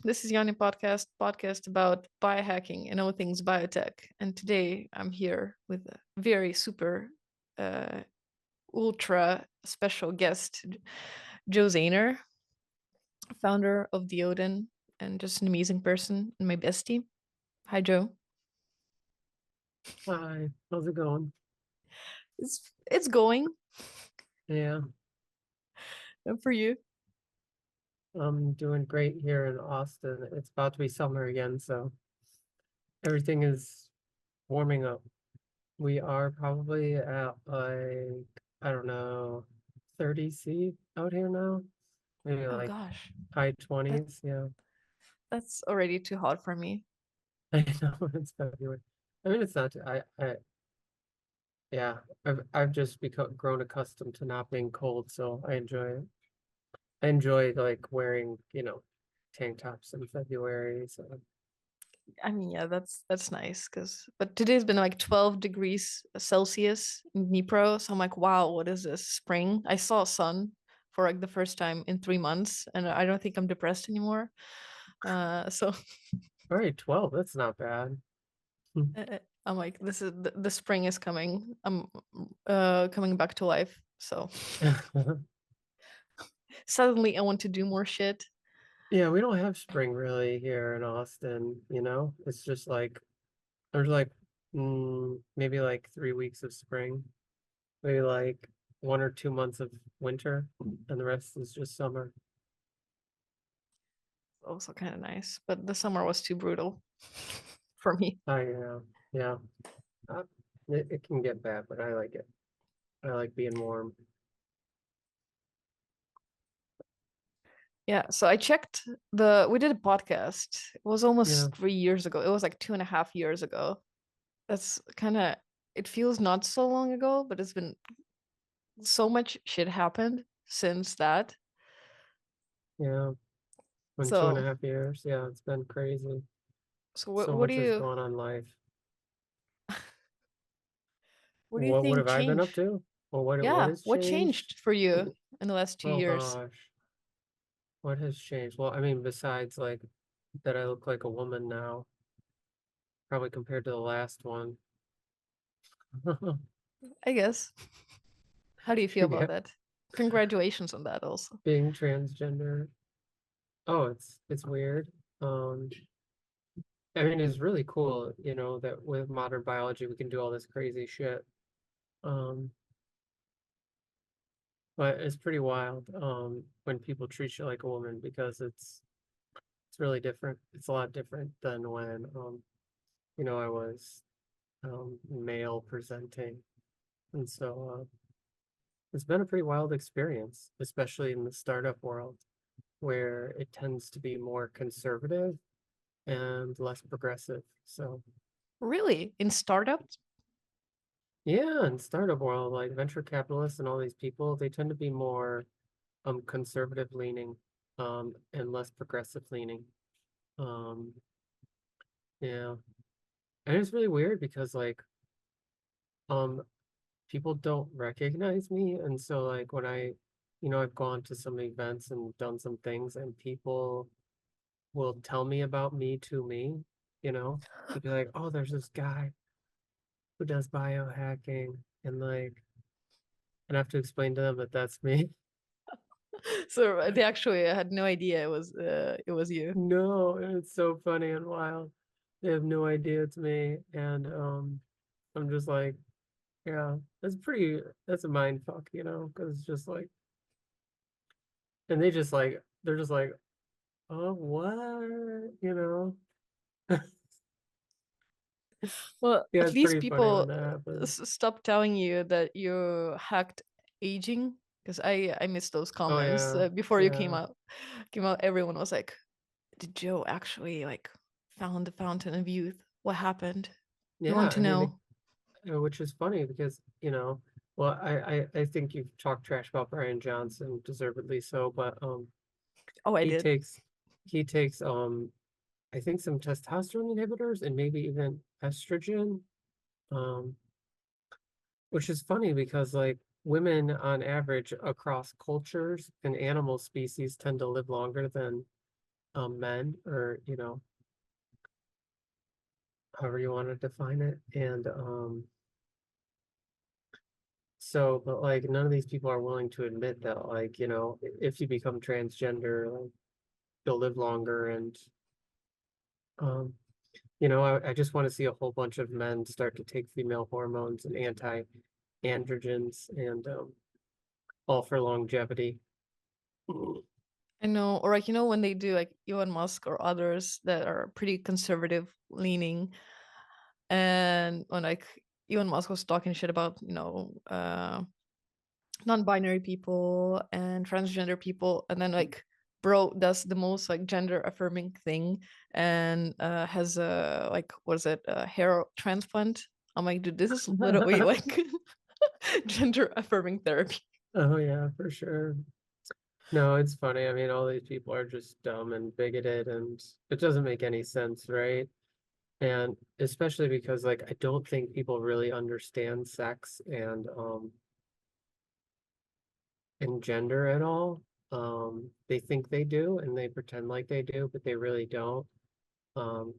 This is YANE podcast about biohacking and all things biotech. And today I'm here with a very super uh, ultra special guest, Josie Zayner, founder of the ODIN, and just an amazing person and my bestie. Hi, Joe. Hi, how's it going? It's going. Yeah, And for you? I'm doing great here in Austin. It's about to be summer again, so everything is warming up. We are probably at like, I don't know, 30 C out here now. Maybe Oh like gosh, high that 20s. Yeah, that's already too hot for me. I know it's February. I mean, it's not, yeah, I've just become grown accustomed to not being cold, so I enjoy it. I enjoy like wearing, tank tops in February. So I mean, yeah, that's nice but today's been like 12 degrees Celsius in Dnipro, so I'm like, wow, what is this? Spring? I saw sun for like the first time in 3 months, and I don't think I'm depressed anymore. So all right, 12, that's not bad. I'm like, this is the spring is coming. I'm coming back to life. So suddenly I want to do more shit. Yeah, we don't have spring really here in Austin, you know? It's just like there's like maybe like 3 weeks of spring, maybe like 1 or 2 months of winter, and the rest is just summer. Also kind of nice, but the summer was too brutal for me. Yeah, yeah. Uh, it can get bad, but I like it. I like being warm. Yeah, so I checked we did a podcast. It was Yeah, almost 3 years ago. It was like 2.5 years ago. That's kind of, it feels not so long ago, but it's been so much shit happened since that. yeah. In two and So, a half years, yeah, it's been crazy. so So what do much has you, gone on in life. what do you What think have I been up changed? to? Well, what Yeah, has what changed? changed for you in the last two Oh years? gosh. What has changed? Well, I mean, besides like that I look like a woman now, probably compared to the last one. I guess. How do you feel about Yeah, that? Congratulations on that also. being transgender. Oh, it's weird. Um, I mean, it's really cool, that with modern biology we can do all this crazy shit. Um, but it's pretty wild, when people treat you like a woman because it's really different. It's a lot different than when, I was male presenting. And so it's been a pretty wild experience, especially in the startup world, where it tends to be more conservative and less progressive. So, Really? In startups? yeah, in startup world, like venture capitalists and all these people, they tend to be more conservative leaning and less progressive leaning. Um, yeah. And it's really weird because like um people don't recognize me. And so like when I've gone to some events and done some things and people will tell me about me to me, to be like, oh, there's this guy who does biohacking and like, and I have to explain to them that that's me. So they actually had no idea it was you. No, and it's so funny and wild. They have no idea it's me. And I'm just like, yeah, that's a mind fuck, because it's just like, and they're just like, oh, what? Well, Yeah, at it's least pretty funny when people that happens. stop telling you that you hacked aging, because I missed those Oh comments yeah, before you yeah, came out. Everyone was like, "Did Joe actually like found the fountain of youth? What happened? We yeah. want I to mean, know." which is funny because, well, I think you've talked trash about Brian Johnson, deservedly so, but Oh, I he did. takes he takes I think some testosterone inhibitors and maybe even estrogen, um, which is funny because like women on average across cultures and animal species tend to live longer than men, or however you want to define it. And so, but like none of these people are willing to admit that, like, if you become transgender, like you'll live longer. And um I just want to see a whole bunch of men start to take female hormones and anti-androgens, and all for longevity. I know, or like when they do like Elon Musk or others that are pretty conservative leaning, and when like Elon Musk was talking shit about non-binary people and transgender people, and then like bro does the most like gender affirming thing and has a like was it a hair transplant. I'm like, dude, this is literally like gender affirming therapy. Oh yeah, for sure. No, it's funny. I mean, all these people are just dumb and bigoted, and it doesn't make any sense, right? And especially because, like, I don't think people really understand sex and gender at all. They think they do, and they pretend like they do, but they really don't. Um,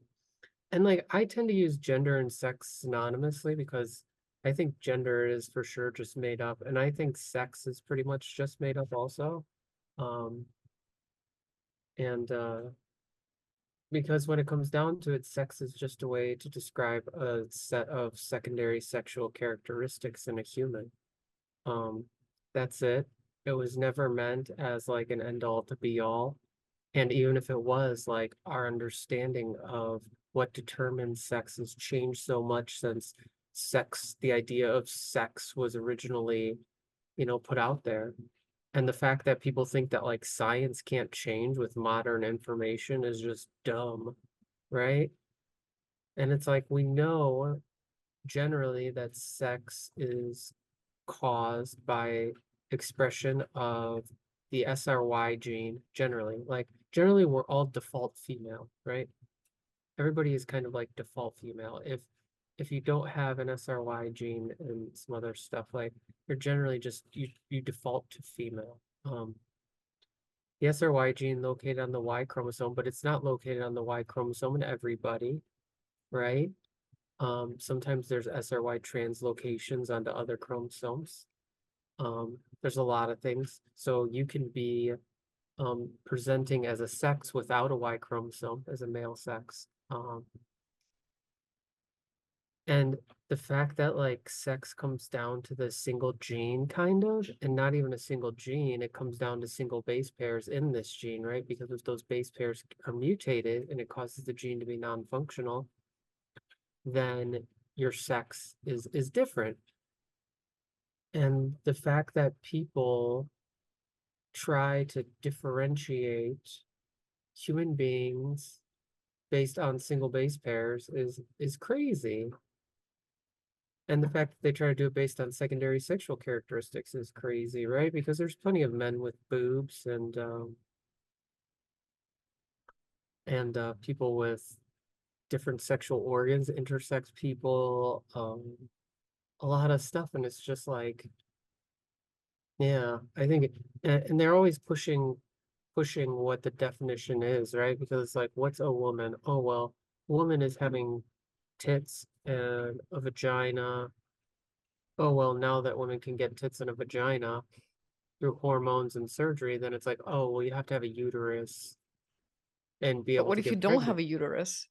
and like, I tend to use gender and sex synonymously because I think gender is for sure just made up, and I think sex is pretty much just made up also. Um, and Because when it comes down to it, sex is just a way to describe a set of secondary sexual characteristics in a human. Um, that's it. It was never meant as like an end all to be all. And even if it was, like, our understanding of what determines sex has changed so much since the idea of sex was originally, put out there. And the fact that people think that like science can't change with modern information is just dumb, right? And it's like we know generally that sex is caused by expression of the SRY gene generally. Like generally we're all default female, right? Everybody is kind of like default female. If you don't have an SRY gene and some other stuff, like you're generally just you default to female. The SRY gene located on the Y chromosome, but it's not located on the Y chromosome in everybody, right? Sometimes there's SRY translocations onto other chromosomes. There's a lot of things. So you can be presenting as a sex without a Y chromosome, as a male sex. And the fact that like sex comes down to the single gene kind of, and not even a single gene, it comes down to single base pairs in this gene, right? Because if those base pairs are mutated and it causes the gene to be non-functional, then your sex is different. And the fact that people try to differentiate human beings based on single base pairs is crazy. And the fact that they try to do it based on secondary sexual characteristics is crazy, right? Because there's plenty of men with boobs and people with different sexual organs, intersex people, a lot of stuff, and it's just like, yeah, I think, and they're always pushing what the definition is, right? Because it's like, what's a woman? Oh well, woman is having tits and a vagina. Oh well, now that women can get tits and a vagina through hormones and surgery, then it's like, oh, well, you have to have a uterus and be But able what to if you get don't have pregnant. a uterus?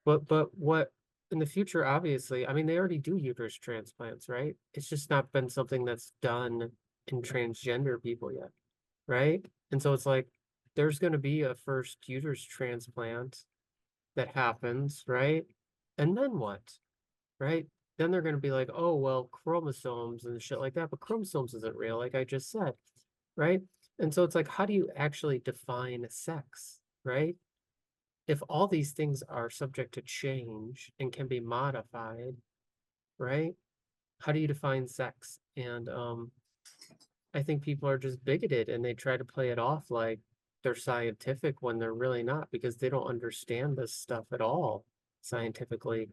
But what in the future, obviously, I mean, they already do uterus transplants, right? It's just not been something that's done in transgender people yet, right? And so it's like there's going to be a first uterus transplant that happens, right? And then what, right? Then they're going to be like, oh, well, chromosomes and shit like that, but chromosomes isn't real, like I just said, right? And so it's like, how do you actually define sex, right? If all these things are subject to change and can be modified, right? How do you define sex? And I think people are just bigoted and they try to play it off like they're scientific when they're really not, because they don't understand this stuff at all scientifically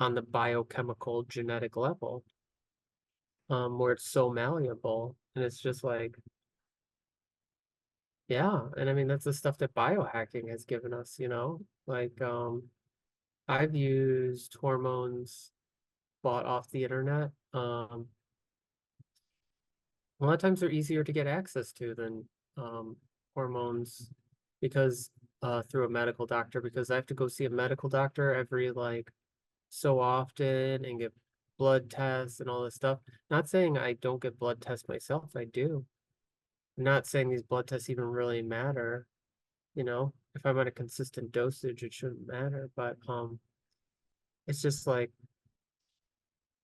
on the biochemical genetic level, where it's so malleable. And it's just like, Yeah, and I mean that's the stuff that biohacking has given us, Like I've used hormones bought off the internet. A lot of times they're easier to get access to than hormones because through a medical doctor because I have to go see a medical doctor every like so often and get blood tests and all this stuff. Not saying I don't get blood tests myself, I do. I'm not saying these blood tests even really matter, If I'm at a consistent dosage, it shouldn't matter, but it's just like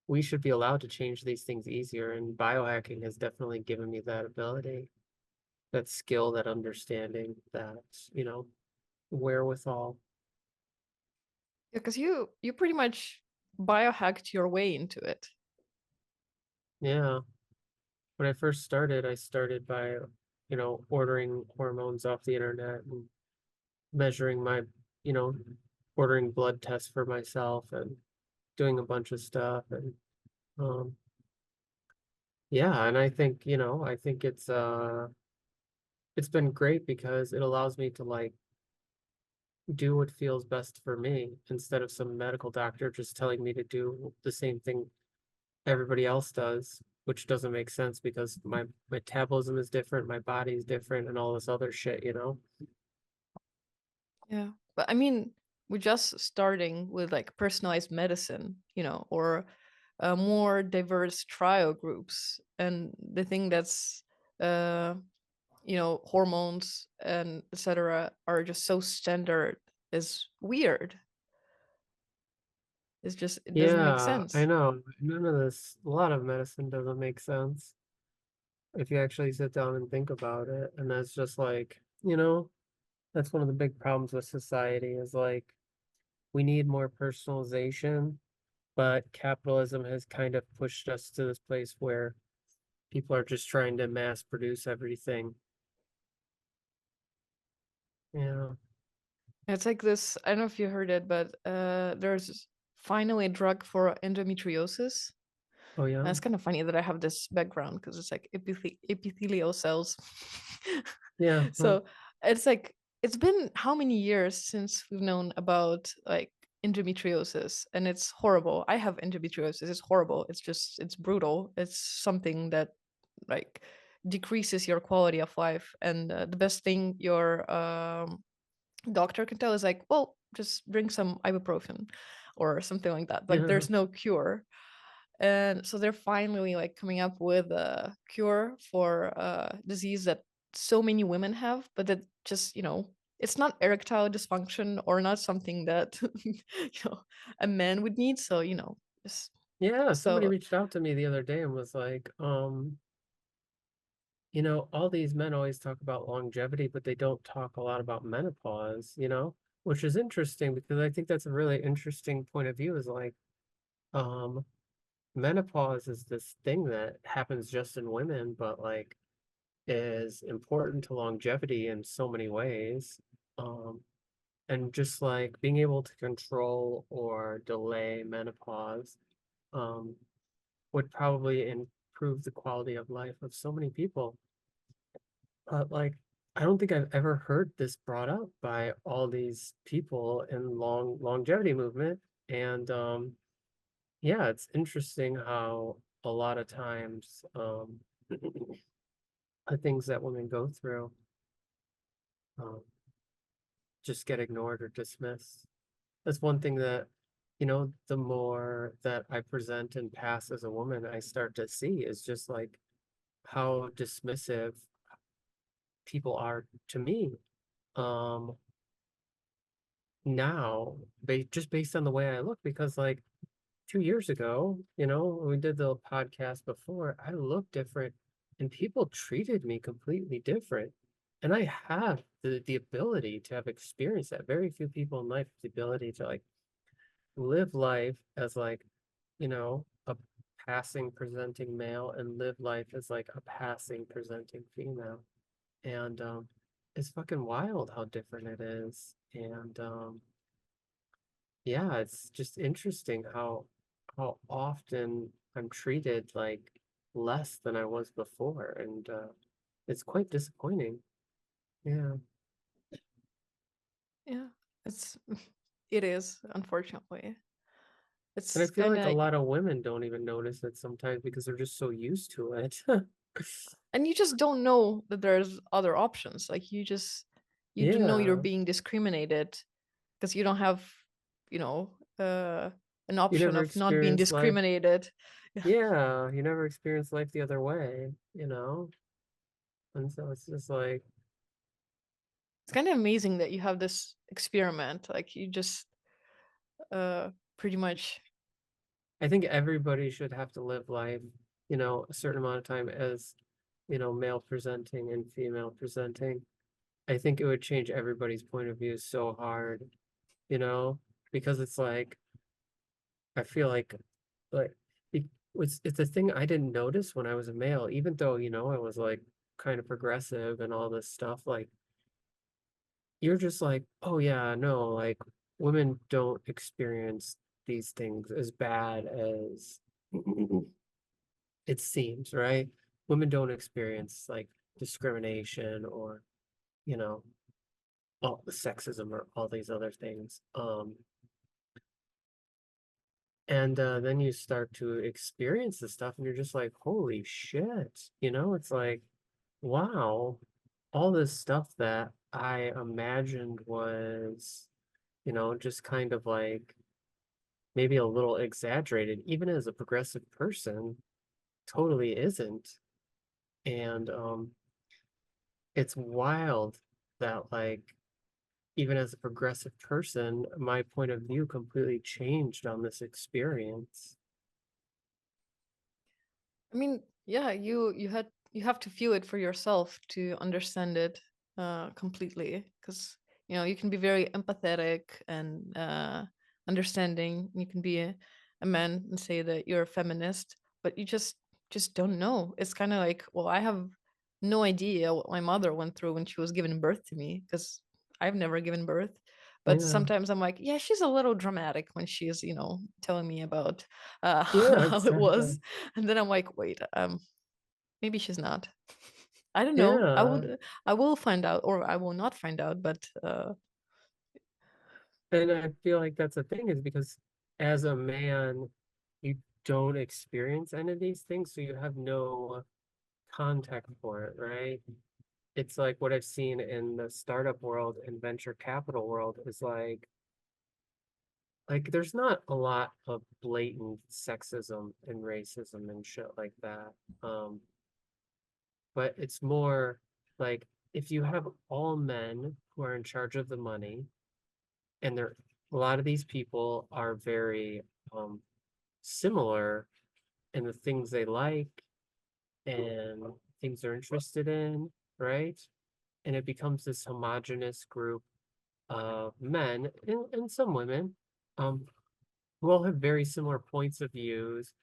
we should be allowed to change these things easier, and biohacking has definitely given me that ability, that skill, that understanding, that, you know, wherewithal. Because you pretty much biohacked your way into it. Yeah. When I first started, I started by, ordering hormones off the internet and measuring you know, ordering blood tests for myself and doing a bunch of stuff. And um, yeah, and I think, I think it's been great because it allows me to like do what feels best for me instead of some medical doctor just telling me to do the same thing everybody else does, which doesn't make sense because my metabolism is different, my body is different, and all this other shit. Yeah. But I mean, we're just starting with like personalized medicine, or more diverse trial groups. And the thing that's, uh, hormones and etc. are just so standard is weird. It's just, it doesn't make Yeah, I sense. know. None of this, a lot of medicine doesn't make sense if you actually sit down and think about it. And that's just like, that's one of the big problems with society is like we need more personalization, but capitalism has kind of pushed us to this place where people are just trying to mass produce everything. Yeah. It's like this, I don't know if you heard it, but there's finally a drug for endometriosis. Oh And yeah. it's kind of funny that I have this background because it's like epithelial cells. Yeah. So it's like, it's been how many years since we've known about like endometriosis, and it's horrible. I have endometriosis. It's horrible. It's just, it's brutal. It's something that like decreases your quality of life. And the best thing your doctor can tell is like, well, just drink some ibuprofen or something like that. Like, Yeah. there's no cure. And so they're finally like coming up with a cure for a disease that so many women have, but that just, it's not erectile dysfunction or not something that a man would need. So, just, Yeah. Somebody so reached out to me the other day and was like, all these men always talk about longevity, but they don't talk a lot about menopause, which is interesting because I think that's a really interesting point of view is like, um, menopause is this thing that happens just in women, but like is important to longevity in so many ways. Um, and just like being able to control or delay menopause, um, would probably improve the quality of life of so many people. But like, I don't think I've ever heard this brought up by all these people in longevity movement. And yeah, it's interesting how a lot of times the things that women go through um, just get ignored or dismissed. That's one thing that, the more that I present and pass as a woman, I start to see is just like how dismissive people are to me. Um, now, just based on the way I look, because like 2 years ago, when we did the podcast before, I looked different and people treated me completely different. And I have the ability to have experienced that. Very few people in life have the ability to like live life as like, a passing presenting male and live life as like a passing presenting female. And it's fucking wild how different it is. And yeah, it's just interesting how often I'm treated like less than I was before, and it's quite disappointing. Yeah. Yeah, it's it is, unfortunately. And I It's feel kind like of a like, lot of women don't even notice it sometimes because they're just so used to it. and you just don't know that there's other options. Like you do know you're Yeah. being discriminated because you don't have, you know, an You option never of not being experienced life. discriminated. Yeah. You never experienced life the other way, you know? And so it's just like, It's kind of amazing that you have this experiment. Like you just pretty much. I think everybody should have to live life, a certain amount of time as, male presenting and female presenting. I think it would change everybody's point of view so hard, you know, because it's like, I feel like it it's a thing I didn't notice when I was a male, even though, I was like kind of progressive and all this stuff. Like, you're just like, oh yeah, no, like women don't experience these things as bad as it seems, right? Women don't experience like discrimination or, you know, all the sexism or all these other things. And then you start to experience this stuff and you're just like, holy shit, it's like, wow, all this stuff that I imagined was, just kind of like maybe a little exaggerated, even as a progressive person, totally isn't. And it's wild that like even as a progressive person, my point of view completely changed on this experience. I mean, yeah, you have to feel it for yourself to understand it completely, because you can be very empathetic and understanding. You can be a man and say that you're a feminist, but you just don't know. It's kind of like, well, I have no idea what my mother went through when she was giving birth to me, because I've never given birth. But Yeah. sometimes I'm like, yeah, she's a little dramatic when she's, telling me about Yeah, how it exactly. was. And then I'm like, wait, maybe she's not. I don't know. Yeah. I will find out, or I will not find out. But And I feel like that's the thing is because as a man, you don't experience any of these things, so you have no context for it, right? It's like what I've seen in the startup world and venture capital world is like there's not a lot of blatant sexism and racism and shit like that. Um, but it's more like if you have all men who are in charge of the money, and they're a lot of these people are very similar in the things they like and things they're interested in, right? And it becomes this homogenous group of men and some women um, who all have very similar points of views,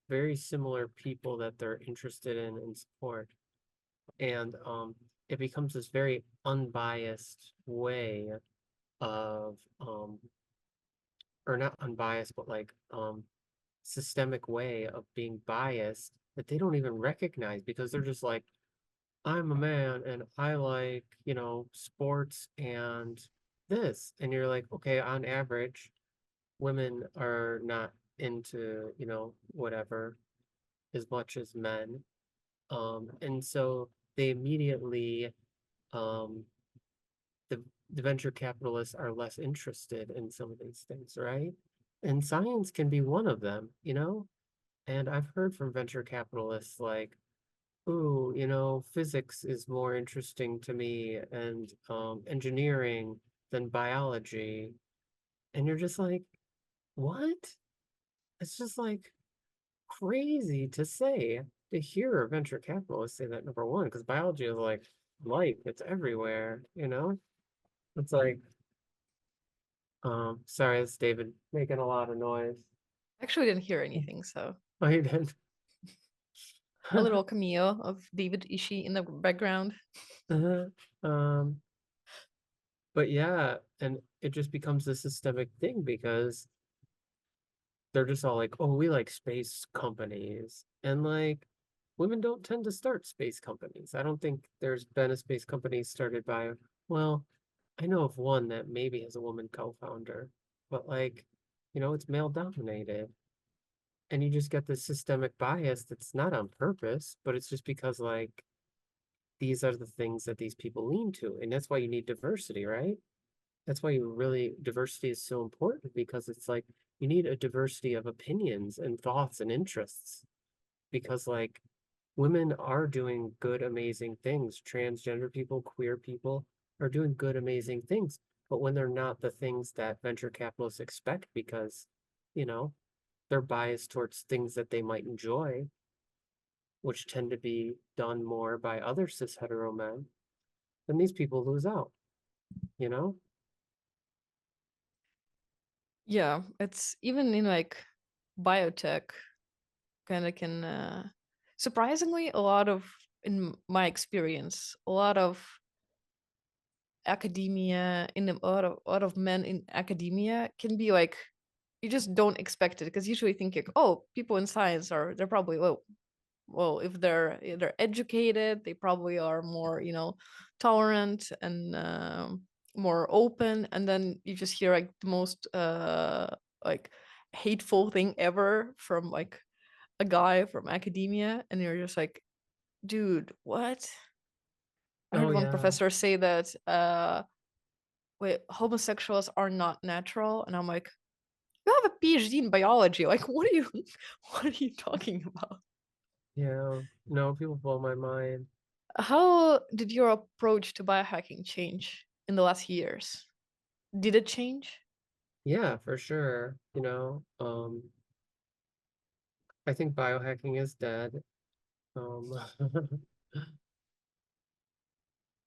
very similar people that they're interested in and support. And it becomes this very unbiased way of, or not unbiased, but like systemic way of being biased that they don't even recognize because they're just like, I'm a man and I like, sports and this. And you're like, okay, on average, women are not into, whatever as much as men. And so they immediately, um, the, the venture capitalists are less interested in some of these things, right? And science can be one of them, And I've heard from venture capitalists like, ooh, physics is more interesting to me and engineering than biology. And you're just like, what? It's just like crazy to say, to hear a venture capitalist say that, number one, because biology is like life, it's everywhere. It's like, sorry, it's David making a lot of noise. actually didn't hear anything. So Oh, you did. a little cameo of David Ishii in the background. Um, but yeah, and it just becomes a systemic thing because they're just all like, oh, we like space companies. And like, women don't tend to start space companies. I don't think there's been a space company started by, well, I know of one that maybe has a woman co-founder, but like, it's male dominated. And you just get this systemic bias that's not on purpose, but it's just because like these are the things that these people lean to. And that's why you need diversity, right? That's why diversity is so important because it's like you need a diversity of opinions and thoughts and interests because like women are doing good, amazing things. Transgender people, queer people are doing good, amazing things. But when they're not the things that venture capitalists expect because, you know, they're biased towards things that they might enjoy, which tend to be done more by other cis hetero men, then these people lose out, you know? Yeah, it's even in like biotech kind of can surprisingly a lot of, in my experience, a lot of academia in a lot of men in academia can be like, you just don't expect it because usually thinking, oh, people in science are, they're probably, well, if they're educated, they probably are more, tolerant and more open. And then you just hear like the most like hateful thing ever from like a guy from academia, and you're just like, dude, what? I Oh heard one yeah. professor say that wait, homosexuals are not natural, and I'm like, you have a PhD in biology. Like, what are you, what are you talking about? Yeah. No, people blow my mind. How did your approach to biohacking change in the last years? Did it change? Yeah, for sure. I think biohacking is dead. Um,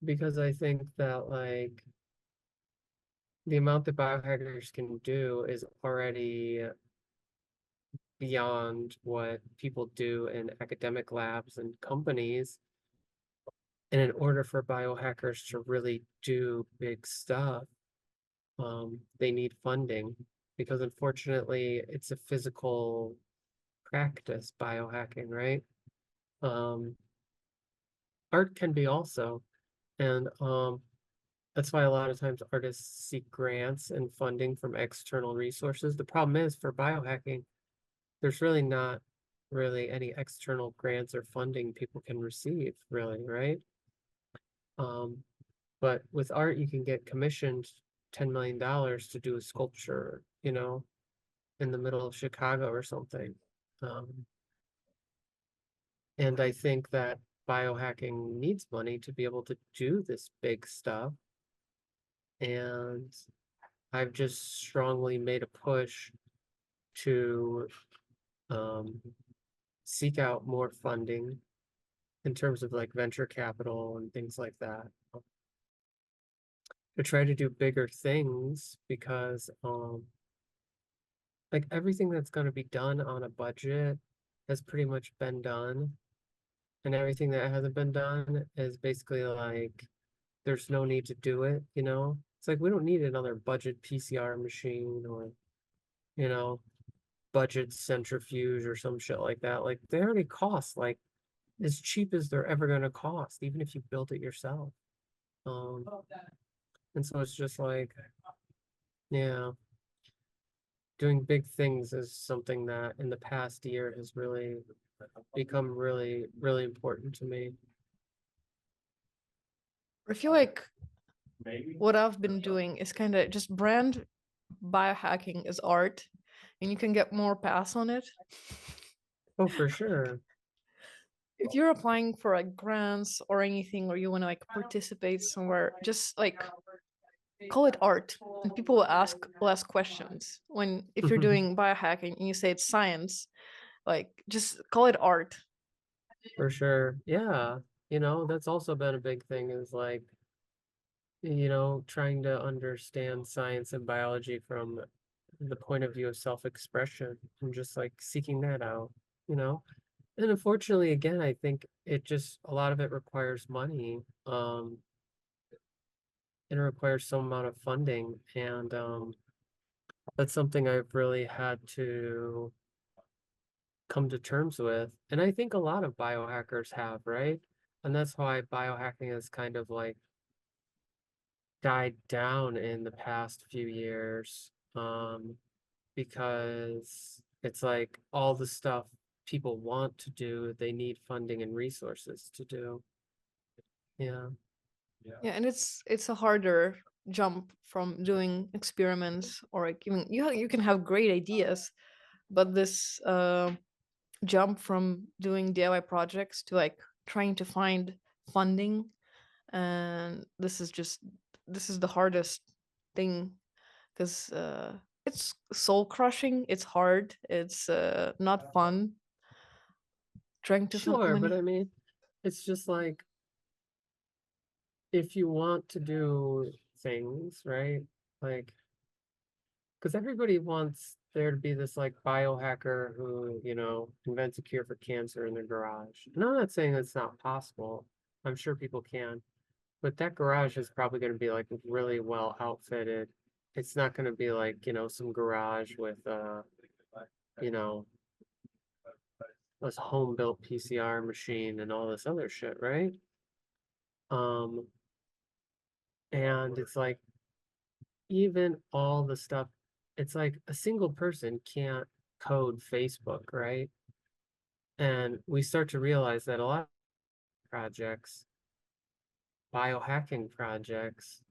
because I think that like the amount that biohackers can do is already beyond what people do in academic labs and companies. And in order for biohackers to really do big stuff, they need funding because unfortunately it's a physical practice, biohacking, right? Um, art can be also, and that's why a lot of times artists seek grants and funding from external resources. The problem is for biohacking, there's really not really any external grants or funding people can receive, really, right? Um, but with art, you can get commissioned $10 million to do a sculpture, in the middle of Chicago or something. Um, and I think that biohacking needs money to be able to do this big stuff. And I've just strongly made a push to um, seek out more funding in terms of like venture capital and things like that to try to do bigger things because like everything that's going to be done on a budget has pretty much been done, and everything that hasn't been done is basically like there's no need to do it, It's like we don't need another budget PCR machine or, you know, budget centrifuge or some shit like that. Like they already cost like as cheap as they're ever gonna cost, even if you built it yourself. Um, and so it's just like, yeah, doing big things is something that in the past year has really become really, really important to me. I feel like what I've been doing is kind of just brand biohacking as art, and you can get more pass on it. Oh, for sure. If you're applying for like grants or anything, or you want to like participate somewhere, just like call it art, and people will ask less questions. When if you're doing biohacking and you say it's science, like just call it art. For sure. Yeah. That's also been a big thing is like, trying to understand science and biology from the point of view of self-expression and just like seeking that out, you know? And unfortunately, again, I think it just a lot of it requires money. It requires some amount of funding. And that's something I've really had to come to terms with. And I think a lot of biohackers have, right? And that's why biohacking has kind of like died down in the past few years. Because it's like all the stuff people want to do, they need funding and resources to do. Yeah. Yeah, and it's a harder jump from doing experiments, or like even you can have great ideas, but this jump from doing DIY projects to like trying to find funding, and this is the hardest thing, because it's soul crushing, it's hard, it's not fun trying to find Sure, but money. I mean, it's just like if you want to do things, right? Like, because everybody wants there to be this like biohacker who, invents a cure for cancer in their garage. And I'm not saying it's not possible. I'm sure people can, but that garage is probably going to be like really well outfitted. It's not going to be like, some garage with, you know, this home built PCR machine and all this other shit, right? Um, and it's like even all the stuff, it's like a single person can't code Facebook, right? And we start to realize that a lot of projects, biohacking projects,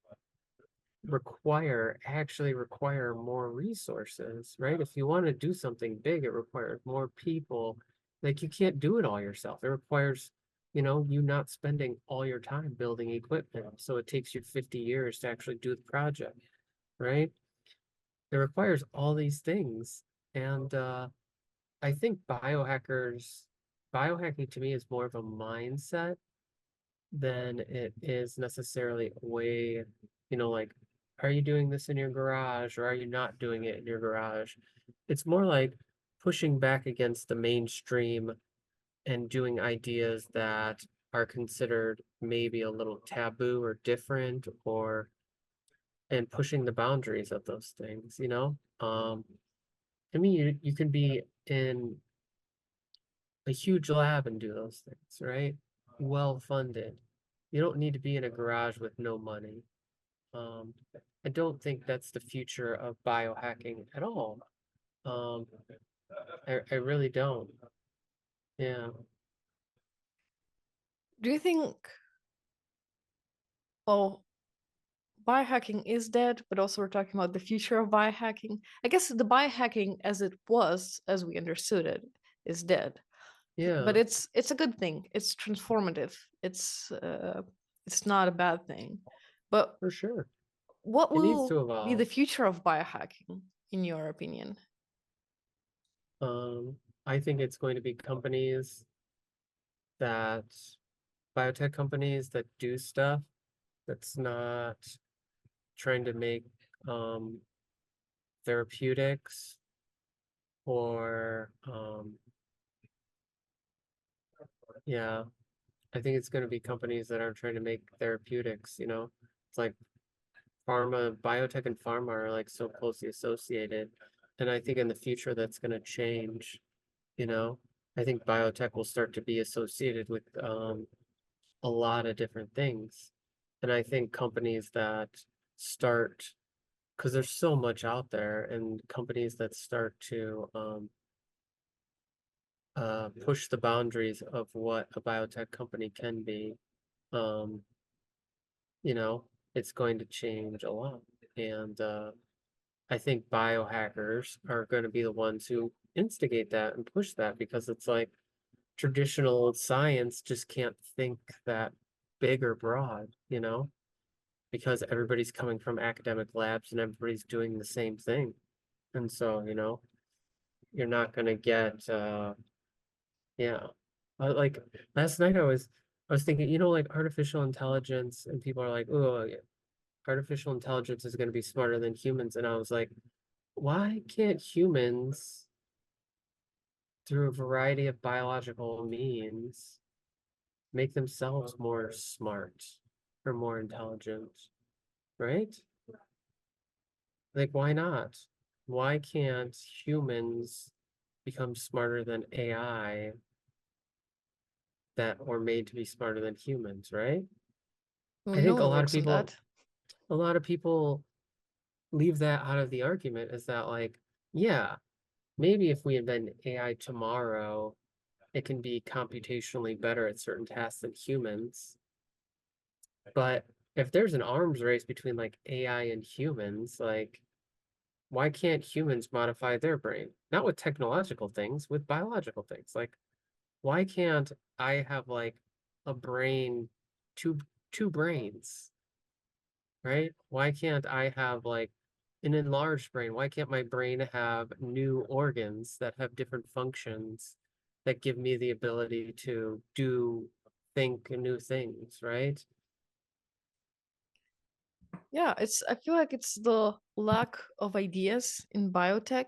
actually require more resources, right? If you want to do something big, it requires more people. Like you can't do it all yourself. It requires, you not spending all your time building equipment. So it takes you 50 years to actually do the project, right? It requires all these things. And I think biohacking to me is more of a mindset than it is necessarily a way, like, are you doing this in your garage or are you not doing it in your garage? It's more like pushing back against the mainstream and doing ideas that are considered maybe a little taboo or different, or and pushing the boundaries of those things, I mean, you can be in a huge lab and do those things, right? Well funded. You don't need to be in a garage with no money. Um, I don't think that's the future of biohacking at all. Um, I really don't. Yeah. Do you think, well, biohacking is dead, but also we're talking about the future of biohacking. I guess the biohacking as it was, as we understood it, is dead. Yeah, But it's a good thing. It's transformative. It's not a bad thing. But for sure. what It needs will to be the evolve. future of biohacking, in your opinion? Um, I think it's going to be that, biotech companies that do stuff that's not trying to make um therapeutics or yeah, I think it's going to be companies that aren't trying to make therapeutics. It's like biotech and pharma are like so closely associated. And I think in the future that's going to change, you know. I think biotech will start to be associated with a lot of different things. And I think companies that start, because there's so much out there, and companies that start to push the boundaries of what a biotech company can be, um, you know, it's going to change a lot. And I think biohackers are going to be the ones who instigate that and push that, because it's like traditional science just can't think that big or broad, because everybody's coming from academic labs and everybody's doing the same thing. And so, you're not going to get yeah. Like last night I was thinking, like artificial intelligence, and people are like, oh, yeah, artificial intelligence is going to be smarter than humans. And I was like, why can't humans, through a variety of biological means, make themselves more smart or more intelligent, right? Like, why not? Why can't humans become smarter than AI that or made to be smarter than humans, right? Well, I think no one works on that. a lot of people leave that out of the argument is that like, yeah, maybe if we invent AI tomorrow, it can be computationally better at certain tasks than humans. But if there's an arms race between like AI and humans, like why can't humans modify their brain? Not with technological things, with biological things. Like why can't I have like a brain, two two brains, right? Why can't I have like an enlarged brain? Why can't my brain have new organs that have different functions that give me the ability to think new things, right? Yeah, I feel like it's the lack of ideas in biotech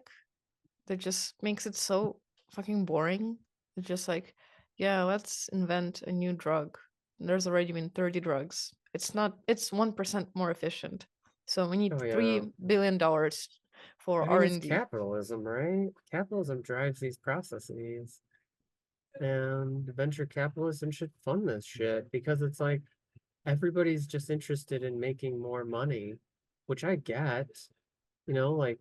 that just makes it so fucking boring. It's just like, yeah, let's invent a new drug. And there's already been 30 drugs. It's 1% more efficient. So we need Oh yeah. $3 billion for I mean, it's R&D. capitalism, right? Capitalism drives these processes, and venture capitalism should fund this shit because it's like everybody's just interested in making more money, which I get, like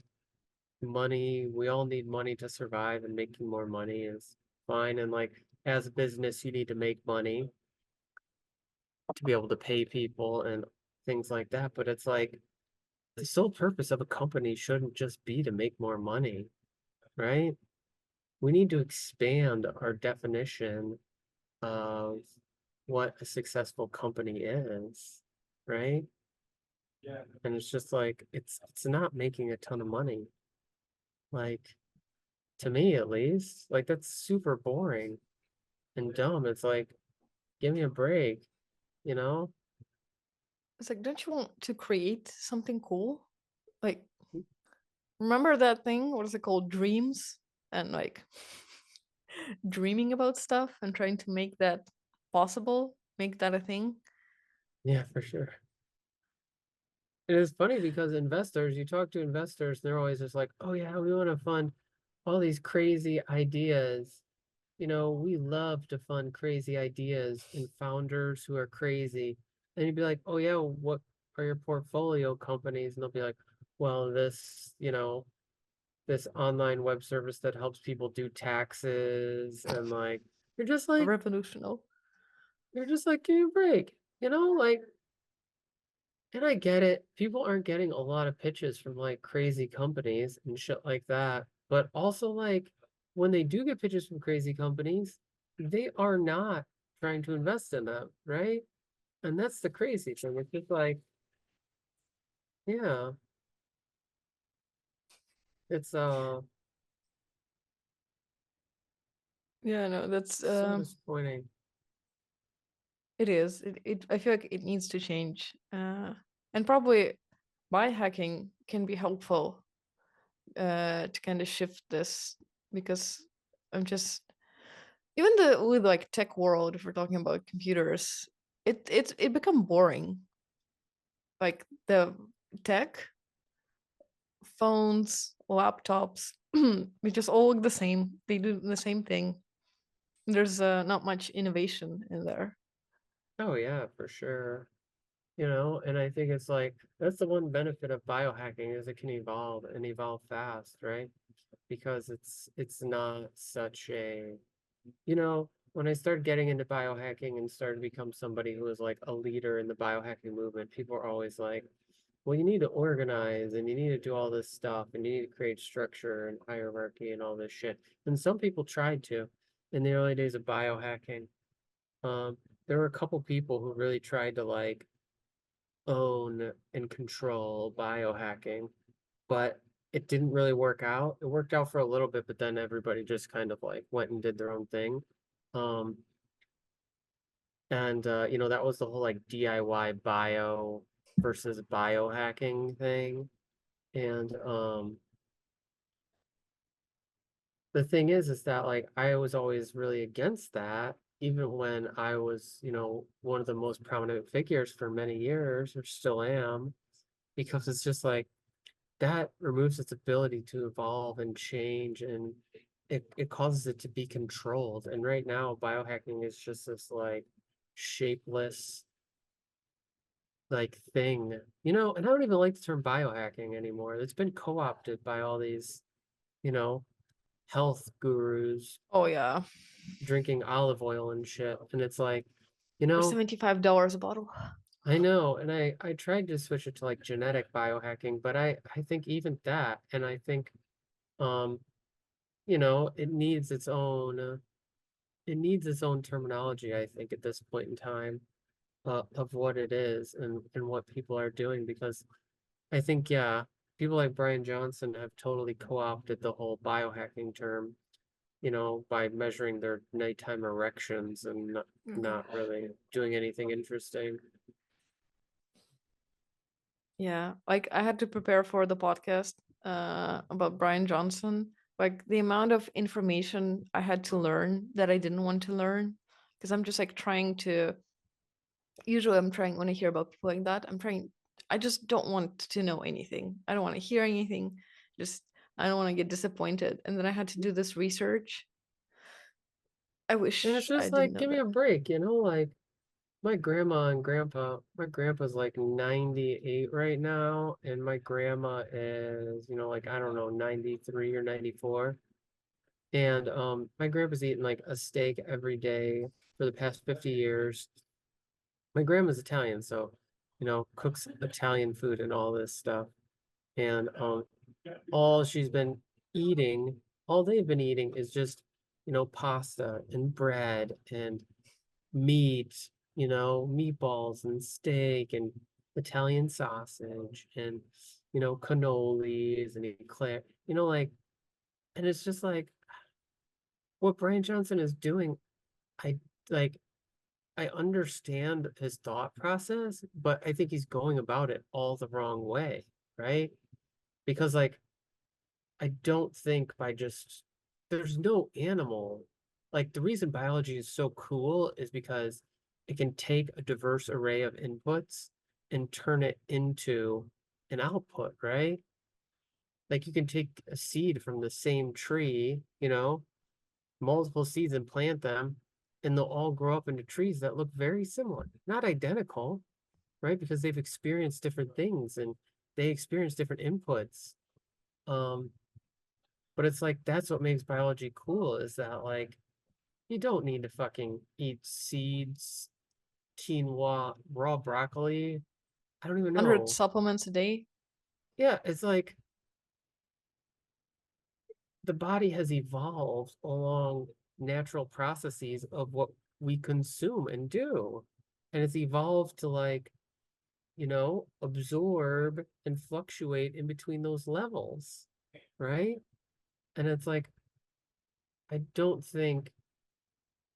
money, we all need money to survive, and making more money is fine. And like as a business, you need to make money to be able to pay people and things like that. But it's like the sole purpose of a company shouldn't just be to make more money, right? We need to expand our definition of what a successful company is, right? And it's just like it's not making a ton of money. Like to me at least, like that's super boring and dumb. It's like, give me a break, you know? It's like, don't you want to create something cool? Like, remember that thing? What is it called? Dreams? And like dreaming about stuff and trying to make that possible, make that a thing. Yeah, for sure. It is funny because investors, you talk to investors, they're always just like, oh yeah, we want to fund all these crazy ideas. We love to fund crazy ideas and founders who are crazy. And you'd be like, oh yeah, what are your portfolio companies? And they'll be like, well, this online web service that helps people do taxes. And like, you're just like, Revolutional. you're just like, give me a break, like, and I get it. People aren't getting a lot of pitches from like crazy companies and shit like that. But also like when they do get pitches from crazy companies, they are not trying to invest in them, right? And that's the crazy thing. It's just like, yeah, it's Yeah, no, that's so disappointing. it is. I feel like it needs to change. And probably biohacking can be helpful to kind of shift this because I'm just even the with like tech world, if we're talking about computers, it become boring. Like the tech, phones, laptops, they just all look the same. They do the same thing. There's not much innovation in there. Oh yeah, for sure. And I think it's like that's the one benefit of biohacking is it can evolve and evolve fast, right? Because it's not such a when I started getting into biohacking and started to become somebody who was like a leader in the biohacking movement, people are always like, well, you need to organize and you need to do all this stuff and you need to create structure and hierarchy and all this shit. And some people tried to in the early days of biohacking. Um, there were a couple people who really tried to like own and control biohacking, but it didn't really work out. It worked out for a little bit, but then everybody just kind of like went and did their own thing. Um, and that was the whole like DIY bio versus biohacking thing. And the thing is that like I was always really against that, even when I was, one of the most prominent figures for many years, or still am, because it's just like that removes its ability to evolve and change and it causes it to be controlled. And right now, biohacking is just this like shapeless like thing, and I don't even like the term biohacking anymore. It's been co-opted by all these, you know, health gurus Oh yeah, drinking olive oil and shit. And it's like, you for know, $75 a bottle. I know, and I tried to switch it to like genetic biohacking, but I think even that, and I think um, it needs its own terminology, I think, at this point in time, of what it is and what people are doing, because I think, yeah, people like Brian Johnson have totally co-opted the whole biohacking term, by measuring their nighttime erections and not really doing anything interesting. Yeah, like I had to prepare for the podcast about Brian Johnson. Like the amount of information I had to learn that I didn't want to learn, because I'm just like trying to. Usually, I'm trying when I hear about people like that. I'm trying. I just don't want to know anything. I don't want to hear anything. Just I don't want to get disappointed. And then I had to do this research. I And it's wish I just didn't like, know give me that. a break, like my grandpa's like 98 right now, and my grandma is, like, I don't know, 93 or 94. And my grandpa's eating like a steak every day for the past 50 years. My grandma's Italian, so cooks Italian food and all this stuff. And all she's been eating, all they've been eating is just, pasta and bread and meat, meatballs and steak and Italian sausage and, cannolis and eclair, like, and it's just like what Brian Johnson is doing. I like, I understand his thought process, but I think he's going about it all the wrong way, right? Because like I don't think by just there's no animal. Like the reason biology is so cool is because it can take a diverse array of inputs and turn it into an output, right? Like you can take a seed from the same tree, multiple seeds and plant them, and they'll all grow up into trees that look very similar. Not identical, right? Because they've experienced different things and they experience different inputs. Um, But it's like that's what makes biology cool is that like you don't need to fucking eat seeds, quinoa, raw broccoli. I don't even 100 know. supplements a day. Yeah, it's like the body has evolved along natural processes of what we consume and do. And it's evolved to like, absorb and fluctuate in between those levels, right? And it's like, I don't think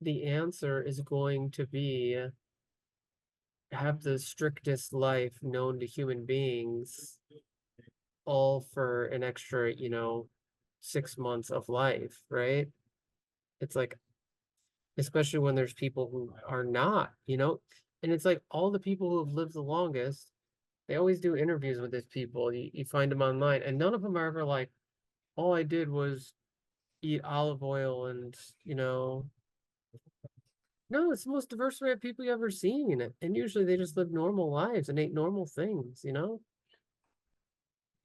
the answer is going to be have the strictest life known to human beings, all for an extra, 6 months of life, right? It's like, especially when there's people who are not, and it's like all the people who have lived the longest, they always do interviews with these people. You find them online, and none of them are ever like, all I did was eat olive oil and, you know, no, it's the most diverse array of people you've ever seen. And usually they just live normal lives and ate normal things.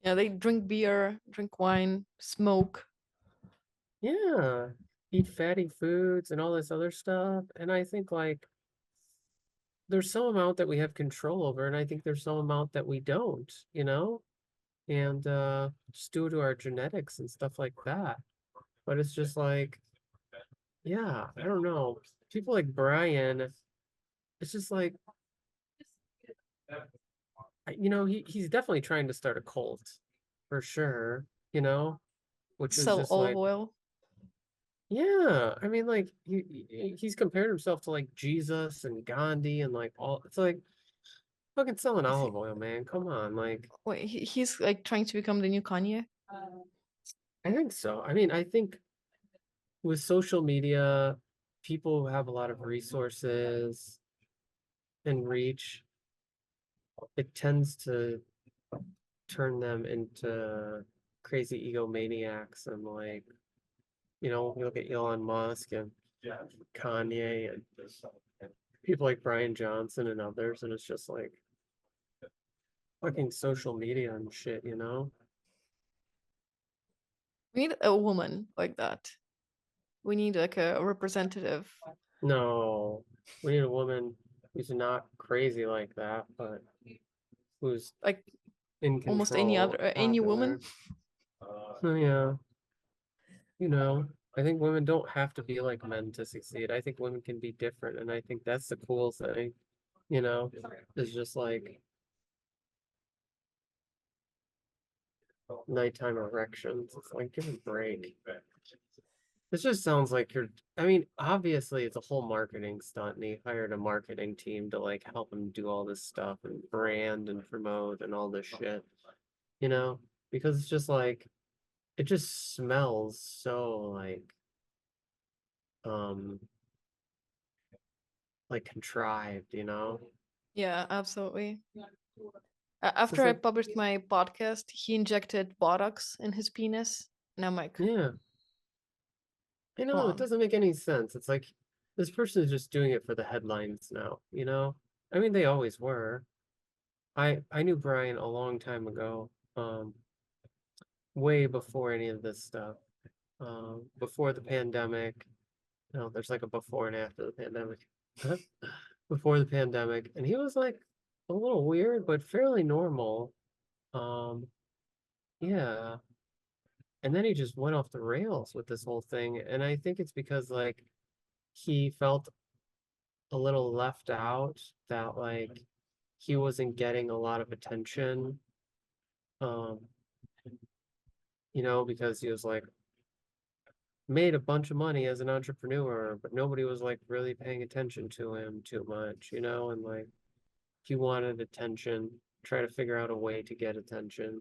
Yeah, they drink beer, drink wine, smoke. Yeah. Eat fatty foods and all this other stuff. And I think like there's some amount that we have control over, and I think there's some amount that we don't. And just due to our genetics and stuff like that. But it's just like, yeah, I don't know. People like Brian, it's just like, he's definitely trying to start a cult for sure, which is Sell just olive like, oil. yeah, I mean, like he's compared himself to like Jesus and Gandhi and like all. It's like fucking selling Is he, olive oil, man. Come on, like wait, he's like trying to become the new Kanye. I think so. I mean, I think with social media, people who have a lot of resources and reach, it tends to turn them into crazy egomaniacs and like You know, you look at Elon Musk and Kanye and people like Brian Johnson and others, and it's just like fucking social media and shit, you know? We need a woman like that. We need like a representative, No, we need a woman who's not crazy like that, but who's like in almost any control, other any woman. popular. So yeah, you know, I think women don't have to be like men to succeed. I think women can be different, and I think that's the cool thing, you know, is just like nighttime erections. It's like give a break. This just sounds like I mean, obviously it's a whole marketing stunt, and he hired a marketing team to like help him do all this stuff and brand and promote and all this shit, you know? Because it's just like it just smells so um like contrived, you know? Yeah, absolutely. It's just After I like, published my podcast, he injected Botox in his penis, and I'm like, yeah, I come know it on. doesn't make any sense. It's like this person is just doing it for the headlines now, you know? I mean, they always were. I knew Brian a long time ago. Way before any of this stuff. Before the pandemic. No, there's like a before and after the pandemic. Before the pandemic, and he was like a little weird, but fairly normal. Um, yeah. And then he just went off the rails with this whole thing, and I think it's because like he felt a little left out that like he wasn't getting a lot of attention. Um, you know, because he was like made a bunch of money as an entrepreneur, but nobody was like really paying attention to him too much, you know, and like he wanted attention, try to figure out a way to get attention.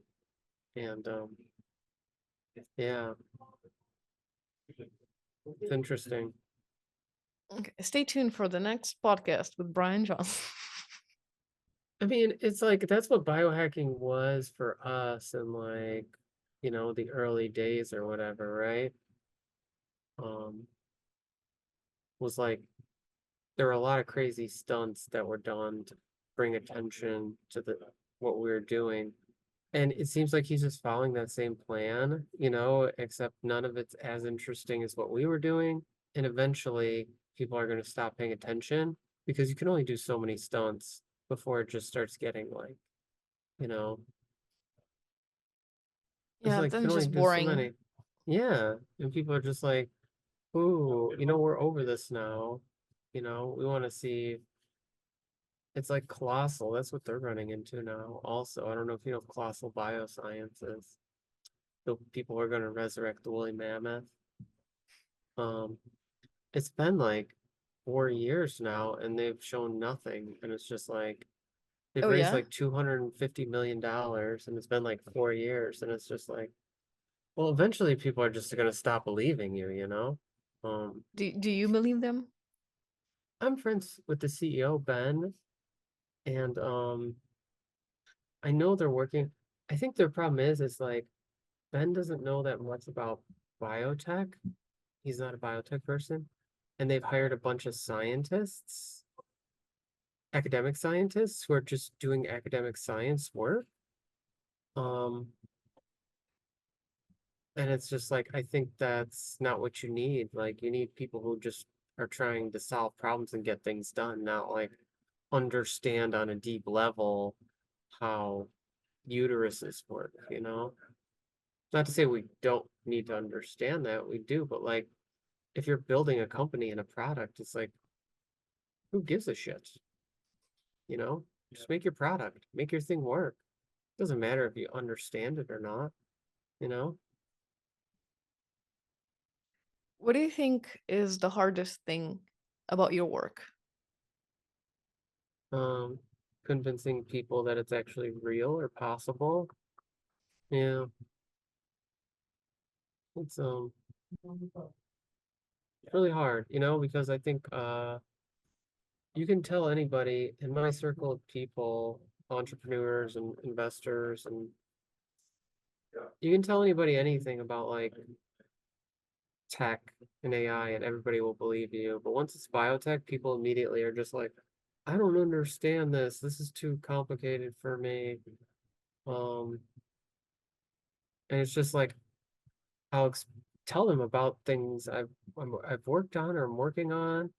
And yeah, it's interesting. Okay, stay tuned for the next podcast with Brian Johnson. I mean, it's like that's what biohacking was for us in like, you know, the early days or whatever, right? Um, was like there were a lot of crazy stunts that were done to bring attention to the what we were doing. And it seems like he's just following that same plan, you know, except none of it's as interesting as what we were doing. And eventually people are going to stop paying attention because you can only do so many stunts before it just starts getting like, you know, it's Yeah, like you then can only just do so boring. many. Yeah. And people are just like, ooh, you know, we're over this now. You know, we want to see it's like colossal. That's what they're running into now. Also, I don't know if you know colossal biosciences. The people who are going to resurrect the woolly mammoth. Um, it's been like 4 years now, and they've shown nothing. And it's just like they've Oh raised yeah. like $250 million, and it's been like 4 years, and it's just like, well, eventually people are just going to stop believing you, you know? Um, Do you believe them? I'm friends with the CEO, Ben, and I know they're working. I think their problem is like Ben doesn't know that much about biotech. He's not a biotech person. And they've hired a bunch of scientists, academic scientists who are just doing academic science work. Um, and it's just like I think that's not what you need. Like you need people who just are trying to solve problems and get things done, not like understand on a deep level how uteruses work, you know? Not to say we don't need to understand that, we do, but like if you're building a company and a product, it's like who gives a shit? You know? Just make your product, make your thing work. Doesn't matter if you understand it or not, you know? What do you think is the hardest thing about your work? Um, Convincing people that it's actually real or possible. Yeah, it's really hard, you know, because I think you can tell anybody in my circle of people, entrepreneurs and investors, and you can tell anybody anything about like tech and AI and everybody will believe you. But once it's biotech, people immediately are just like, I don't understand this. This is too complicated for me. Um, and it's just like I'll tell them about things I've worked on or I'm working on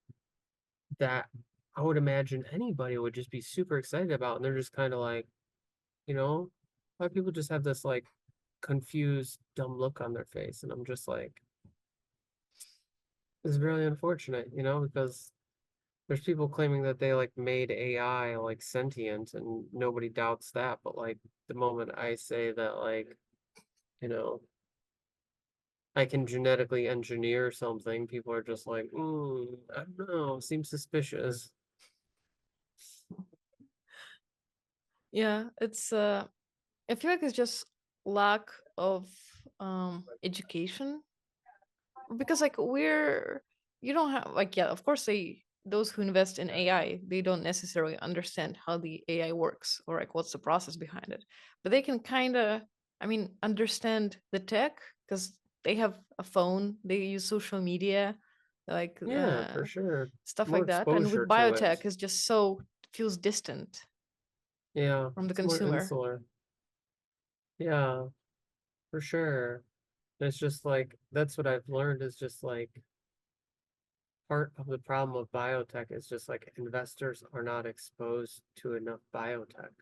that I would imagine anybody would just be super excited about, and they're just kind of like, you know, a lot of people just have this like confused, dumb look on their face, and I'm just like, it's really unfortunate, because there's people claiming that they like made AI like sentient, and nobody doubts that, but like the moment I say that like, you know, I can genetically engineer something, people are just like, I don't know, seems suspicious. Yeah, it's I feel like it's just lack of education, because like we're you don't have like, yeah, of course those who invest in AI, they don't necessarily understand how the AI works or like what's the process behind it, but they can kind of, I mean, understand the tech because they have a phone, they use social media, like Yeah, for sure. stuff More like that. And with exposure to it. biotech is just so feels distant Yeah, from the it's more consumer. insular. Yeah, for sure. It's just like that's what I've learned is just like part of the problem of biotech is just like investors are not exposed to enough biotech.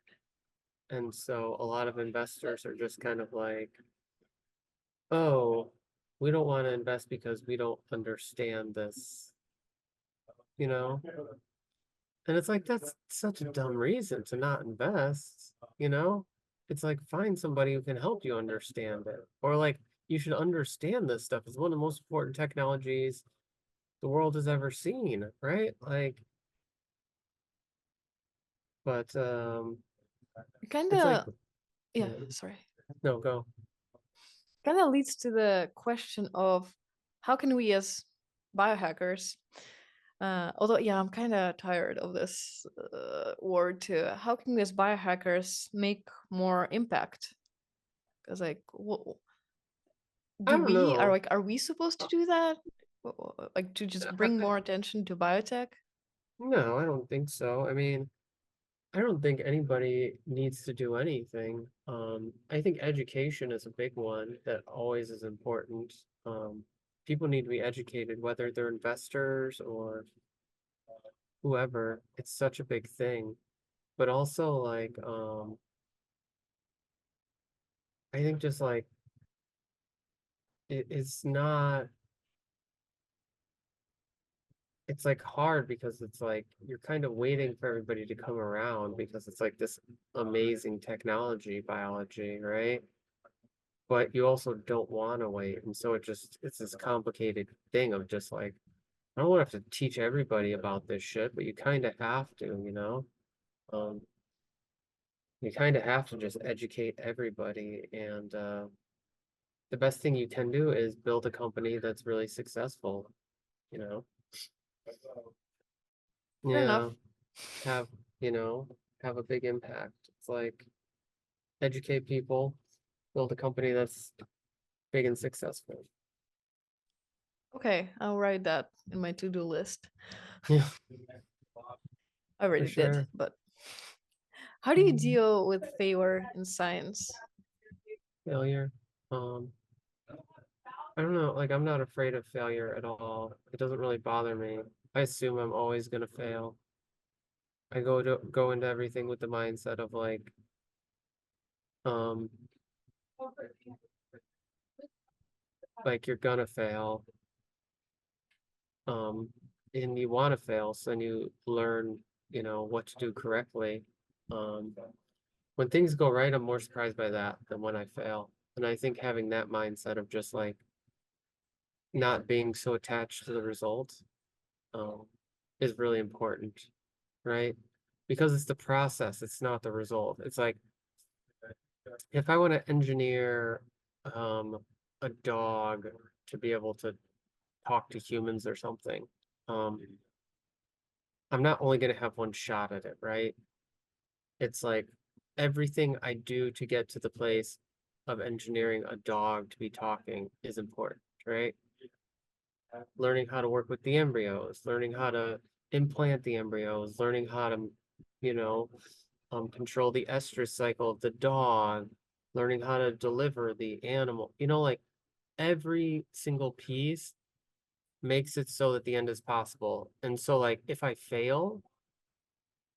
And so a lot of investors are just kind of like, oh, we don't want to invest because we don't understand this, you know? And it's like that's such a dumb reason to not invest, you know? It's like find somebody who can help you understand it. Or like you should understand this stuff. It's one of the most important technologies the world has ever seen, right? Like, but Kind it's like of, yeah, yeah, sorry. no, go. Kind of leads to the question of how can we as biohackers, although yeah, I'm kind of tired of this word too, how can we as biohackers make more impact? Because like I do don't we are know. like, are we supposed to do that? Like to just bring more attention to biotech? No, I don't think so. I mean, I don't think anybody needs to do anything. I think education is a big one that always is important. People need to be educated, whether they're investors or whoever. It's such a big thing. But also like, I think just like it's not, it's like hard because it's like you're kind of waiting for everybody to come around because it's like this amazing technology, biology, right? But you also don't want to wait. And so it's this complicated thing of just like, I don't want to have to teach everybody about this shit, but you kind of have to. Um, you kind of have to just educate everybody. And the best thing you can do is build a company that's really successful, you know? Fair Yeah, enough. have, you know, have a big impact. It's like educate people, build a company that's big and successful. Okay, I'll write that in my to-do list. Yeah, I for already did, sure. but how do you deal with failure in science? Failure. Um, I don't know, like I'm not afraid of failure at all. It doesn't really bother me. I assume I'm always gonna fail. I go into everything with the mindset of um, like you're gonna fail. Um, and you want to fail, so then you learn, what to do correctly. Um, when things go right, I'm more surprised by that than when I fail. And I think having that mindset of just like not being so attached to the result, um, is really important, right? Because it's the process, it's not the result. It's like if I want to engineer um, a dog to be able to talk to humans or something, um, I'm not only going to have one shot at it, right? It's like everything I do to get to the place of engineering a dog to be talking is important, right? learning how to work with the embryos, learning how to implant the embryos, learning how to, you know, control the estrus cycle of the dog, learning how to deliver the animal, like every single piece makes it so that the end is possible. And so like if I fail,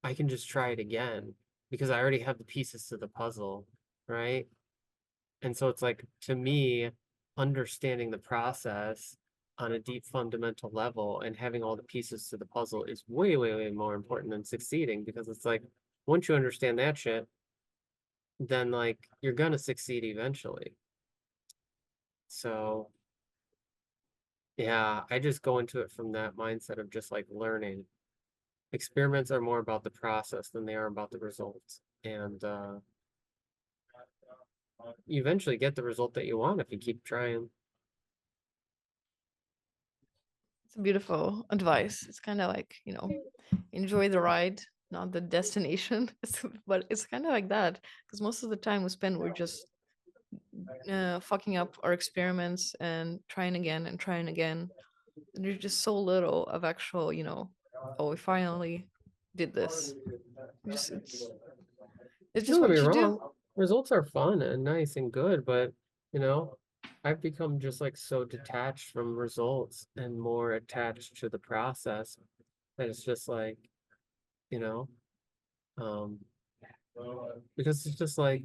I can just try it again because I already have the pieces to the puzzle, right? And so it's like, to me, understanding the process on a deep fundamental level and having all the pieces to the puzzle is way, way, way more important than succeeding, because it's like, once you understand that shit, then like you're gonna succeed eventually. So yeah, I just go into it from that mindset of just like learning. Experiments are more about the process than they are about the results. And you eventually get the result that you want if you keep trying. It's beautiful advice. It's kind of like, enjoy the ride, not the destination. But it's kind of like that because most of the time we spend, we're just fucking up our experiments and trying again and trying again. And there's just so little of actual, oh, we finally did this. Just it's just Don't get me what you do. wrong, results are fun and nice and good, but you know, I've become just like so detached from results and more attached to the process that it's just like, you know, um, because it's just like,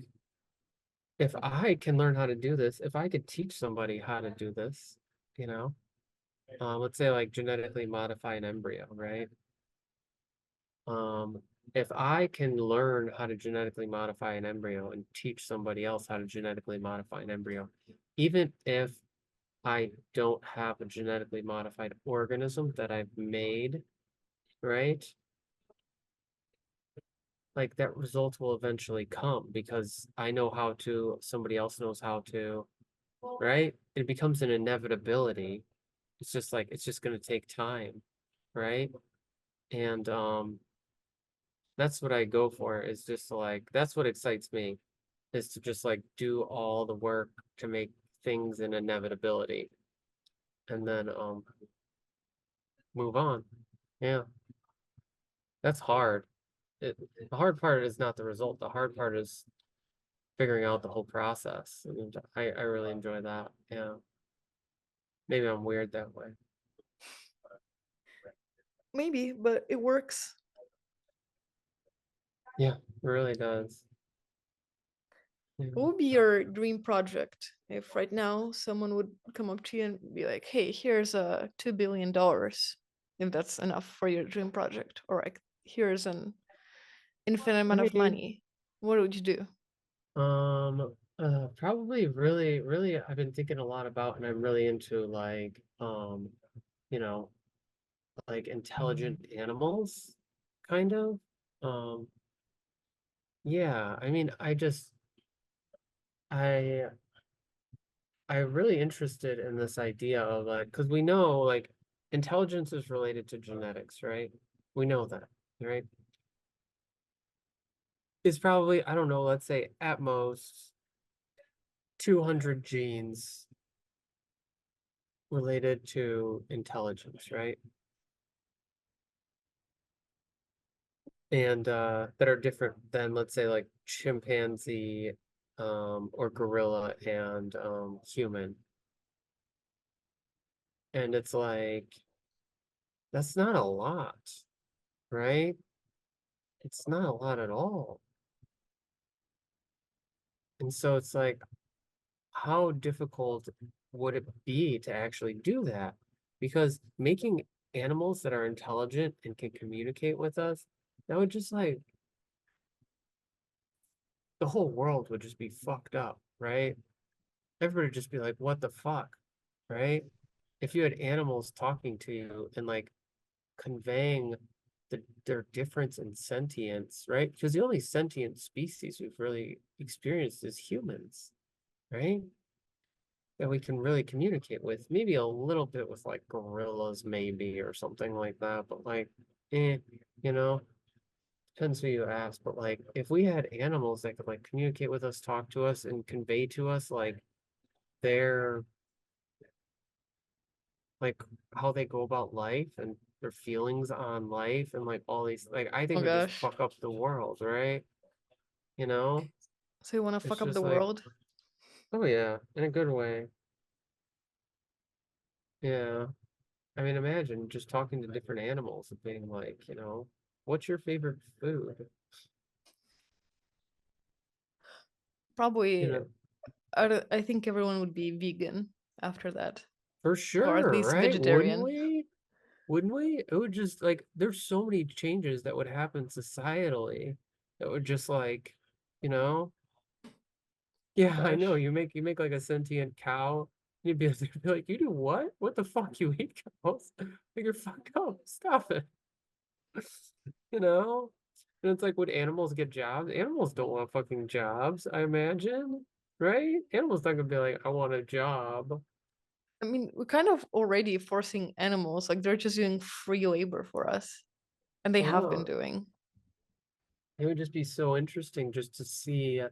if I can learn how to do this, if I could teach somebody how to do this, you know, let's say like genetically modify an embryo, right? Um, if I can learn how to genetically modify an embryo and teach somebody else how to genetically modify an embryo, even if I don't have a genetically modified organism that I've made, right? Like that result will eventually come because I know how to, somebody else knows how to, right? It becomes an inevitability. It's just like, it's just going to take time, right? And that's what I go for, is just like, that's what excites me, is to just like do all the work to make things an inevitability and then move on. Yeah, that's hard. The hard part is not the result. The hard part is figuring out the whole process. And I really enjoy that. Yeah. Maybe I'm weird that way. Maybe, but it works. Yeah, it really does. Yeah. What would be your dream project if right now someone would come up to you and be like, "Hey, here's a $2 billion, if that's enough for your dream project, or like here's an infinite I amount of mean, money," what would you do? probably really, really, I've been thinking a lot about, and I'm really into like, you know, like intelligent animals, kind of. Um, yeah, I mean, I, I'm really interested in this idea of like, because we know like intelligence is related to genetics, right? We know that, right? It's probably, I don't know, let's say at most 200 genes related to intelligence, right? And that are different than, let's say, like chimpanzee or gorilla and human. And it's like, that's not a lot, right? It's not a lot at all. And so it's like, how difficult would it be to actually do that? Because making animals that are intelligent and can communicate with us, that would just like, the whole world would just be fucked up, right? Everybody would just be like, what the fuck, right? If you had animals talking to you and like conveying their difference in sentience, right? Because the only sentient species we've really experienced is humans, right? That we can really communicate with. Maybe a little bit with like gorillas, maybe, or something like that. But like, eh, you know, depends who you ask. But like, if we had animals that could like communicate with us, talk to us, and convey to us like their like how they go about life and their feelings on life and like all these like I Oh think would just gosh. fuck up the world, right? You know? So you want to It's fuck up just the like, world? oh yeah, in a good way. Yeah. I mean, imagine just talking to different animals and being like, what's your favorite food? You Probably. know, I think everyone would be vegan after that, for or at sure, least right? Wouldn't vegetarian. we? Wouldn't we? It would just like there's so many changes that would happen societally that would just like, you know, Oh yeah, I know. gosh. You make like a sentient cow. You'd be, they'd be like, you do what? What the fuck? You eat cows? Like you're fucked up. Stop it. You know? And it's like, would animals get jobs? Animals don't want fucking jobs, I imagine. Right? Animals not gonna be like, I want a job. I mean, we're kind of already forcing animals, like they're just doing free labor for us, and they I have been know. doing. It would just be so interesting just to see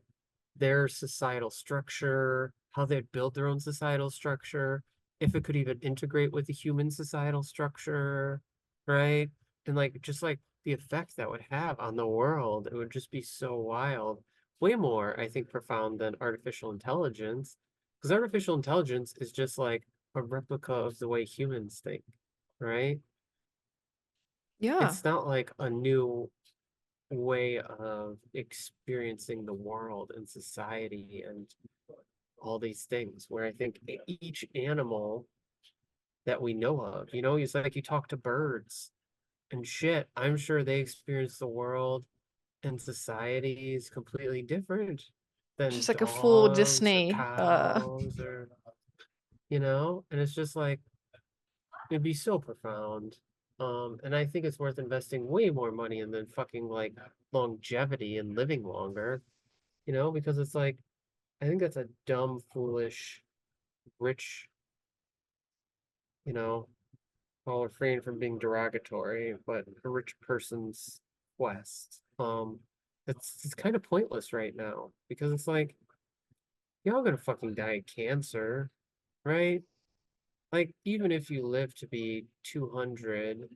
their societal structure, how they'd build their own societal structure, if it could even integrate with the human societal structure, right? And like just like the effect that would have on the world, it would just be so wild. Way more, I think, profound than artificial intelligence. Because artificial intelligence is just like a replica of the way humans think, right? Yeah. It's not like a new way of experiencing the world and society and all these things where I think each animal that we know of, it's like you talk to birds and shit. I'm sure they experience the world and society is completely different than Just like a full dogs or Disney. cows or, and it's just like it'd be so profound. And I think it's worth investing way more money in than fucking like longevity and living longer, because it's like I think that's a dumb, foolish, rich, you know, I'll refrain from being derogatory, but a rich person's quest. It's kind of pointless right now because it's like you're all gonna fucking die of cancer, right? Like even if you live to be 200,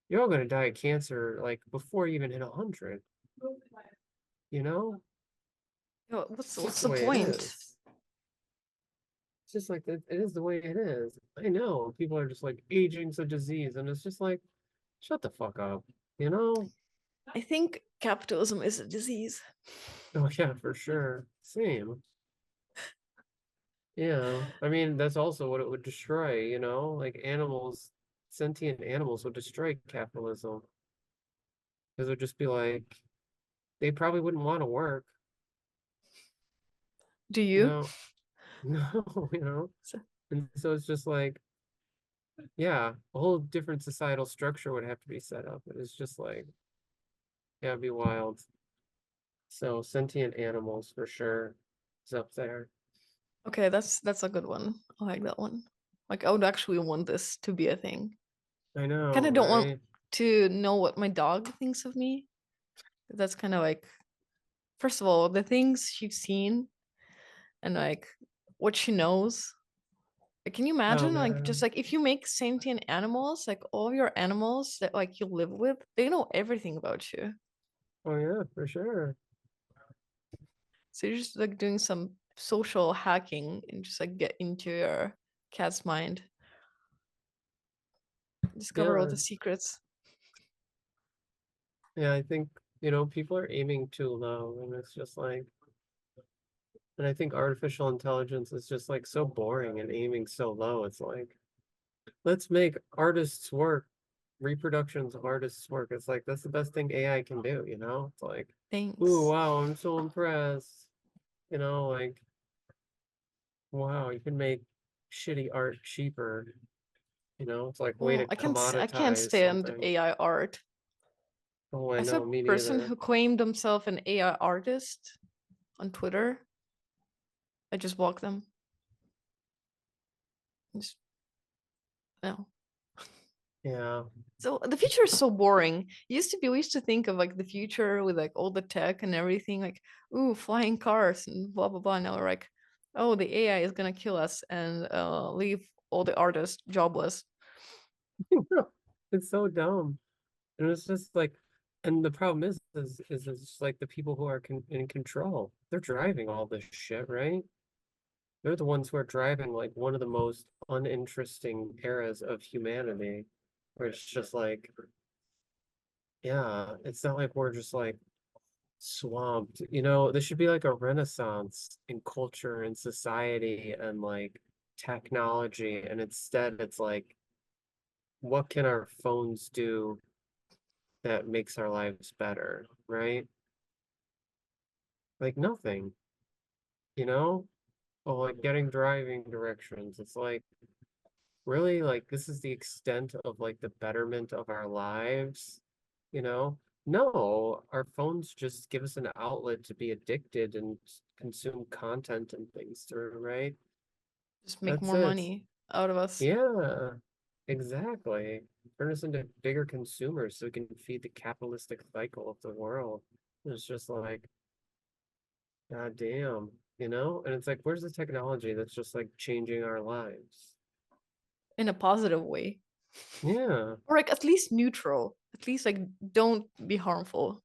you're all gonna die of cancer like before you even hit 100, you know? You know, what's It's just what's the the way it point? is. It's just like it is the way it is. I know people are just like aging's a disease, and it's just like shut the fuck up, you know? I think capitalism is a disease. Oh yeah, for sure. Same. Yeah. I mean, that's also what it would destroy, like animals, sentient animals would destroy capitalism. Because it would just be like they probably wouldn't want to work, Do you you? know? No, So- And so it's just like, yeah, a whole different societal structure would have to be set up. It's just like, yeah, it'd be wild. So sentient animals for sure is up there. Okay, that's a good one. I like that one. Like I would actually want this to be a thing. I know, Kind of don't want right? to know what my dog thinks of me. That's kind of like, first of all, the things she's seen and like what she knows. Like, can you Oh imagine, like, just man. like if you make sentient animals, like all of your animals that like you live with, they know everything about you. Oh yeah, for sure. So you're just like doing some social hacking and just like get into your cat's mind, discover all Yeah. the secrets. Yeah, I think, people are aiming too low and it's just like and I think artificial intelligence is just like so boring and aiming so low. It's like, let's make artists work, reproductions of artists work. It's like that's the best thing AI can do, It's like, ooh, Thanks. wow, I'm so impressed. Like, wow, you can make shitty art cheaper, It's like way Oh, to I can't commoditize stand something. AI art. Oh, I I saw know, a me person neither. who claimed himself an AI artist on Twitter. I just blocked them. Just no. Yeah, So the future is so boring. We used to think of like the future with like all the tech and everything, like, ooh, flying cars and blah blah blah. Now we're like, oh, the AI is gonna kill us and leave all the artists jobless. It's so dumb. And it's just like, and the problem is it's like the people who are in control. They're driving all this shit, right? They're the ones who are driving like one of the most uninteresting eras of humanity, where it's just like, yeah, it's not like we're just like swamped. You know, this should be like a renaissance in culture and society and like technology. And instead, it's like, what can our phones do that makes our lives better, right? Like nothing, you know? Oh, like getting driving directions. It's like really like this is the extent of like the betterment of our lives, you know? No, our phones just give us an outlet to be addicted and consume content and things through, right? Just make That's more it. money out of us. Yeah, exactly. Turn us into bigger consumers so we can feed the capitalistic cycle of the world. It's just like, God damn, you know? And it's like, where's the technology that's just like changing our lives? In a positive way. Yeah, Or like at least neutral. At least like don't be harmful.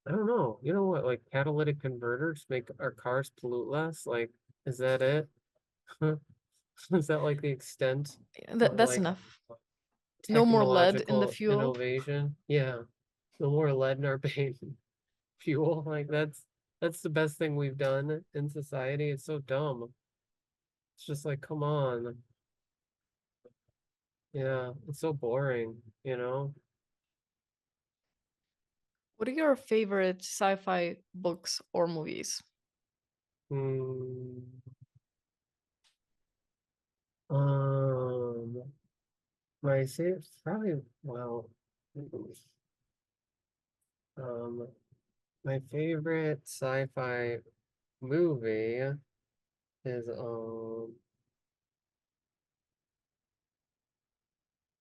I don't know. You know what? Like catalytic converters make our cars pollute less. Like, is that it? Is that like the extent of That's like enough. No more lead in the technological fuel. innovation? Yeah, no more lead in our paint fuel. Like that's the best thing we've done in society. It's so dumb. It's just like, come on. Yeah, it's so boring, you know? What are your favorite sci-fi books or movies? Hmm. Um, my say probably well, um, my favorite sci-fi movie is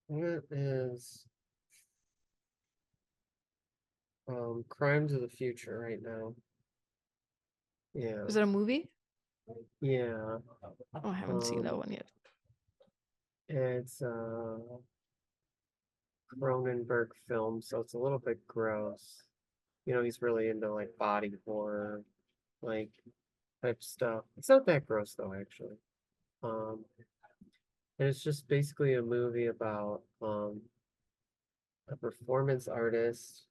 it is Crimes of the Future right now. Yeah, Is it a movie? yeah. Oh, I haven't seen that Um, one yet. it's Cronenberg film, so it's a little bit gross. You know, he's really into like body horror, like type stuff. It's not that gross though, actually. Um, and it's just basically a movie about a performance artist,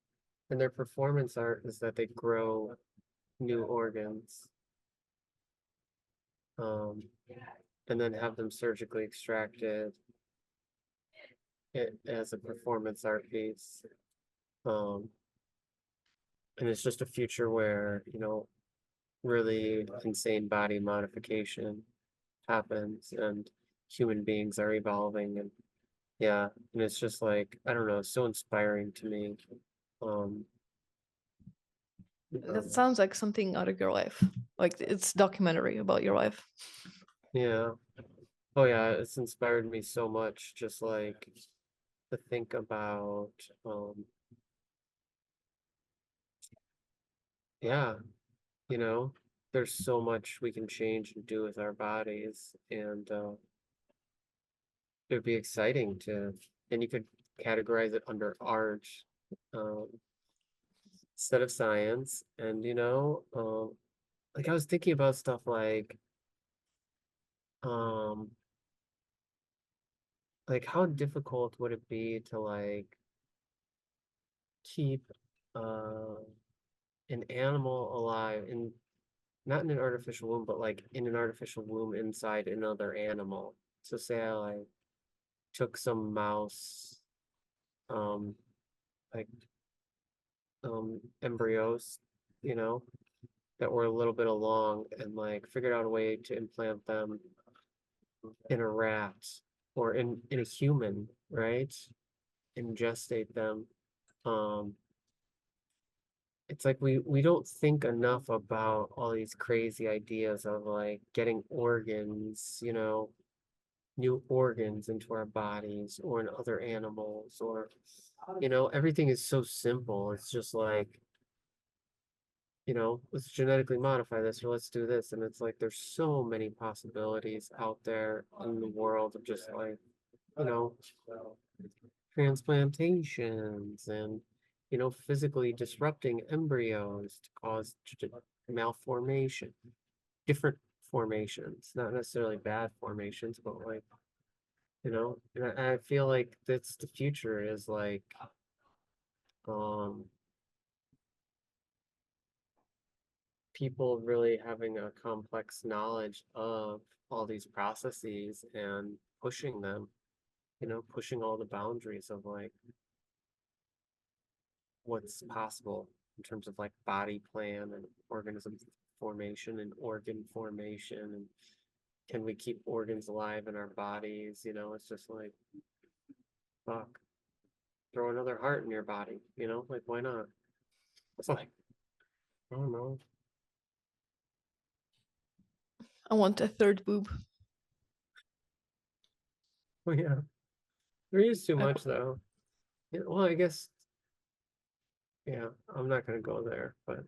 and their performance art is that they grow new organs, um, and then have them surgically extracted it as a performance art piece. Um, and it's just a future where, you know, really insane body modification happens and human beings are evolving and yeah, and it's just like, I don't know, it's so inspiring to me. Um, That um, sounds like something out of your life. Like it's documentary about your life. yeah. Oh yeah, it's inspired me so much just like to think about yeah, you know, there's so much we can change and do with our bodies and it'd be exciting to and you could categorize it under art um instead of science and you know like I was thinking about stuff um like how difficult would it be to like keep uh an animal alive in not in an artificial womb but like in an artificial womb inside another animal. So say I like took some mouse um like embryos, you know, that were a little bit along and like figured out a way to implant them in a rat or in a human, right? And gestate them. Um, it's like we don't think enough about all these crazy ideas of like getting organs, you know, new organs into our bodies or in other animals or you know, everything is so simple. It's just like you know, let's genetically modify this or let's do this. And it's like there's so many possibilities out there in the world of just like, you know, transplantations and, you know, physically disrupting embryos to cause malformation, different formations, not necessarily bad formations, but like, you know, and I feel like that's the future is like, um, people really having a complex knowledge of all these processes and pushing them, you know, pushing all the boundaries of like what's possible in terms of like body plan and organism formation and organ formation and can we keep organs alive in our bodies? You know, it's just like fuck, throw another heart in your body, you know, like why not? It's like I don't know. I want a third boob. Well, yeah, there is too I much don't, though. Yeah, well, I guess yeah, I'm not gonna go there, but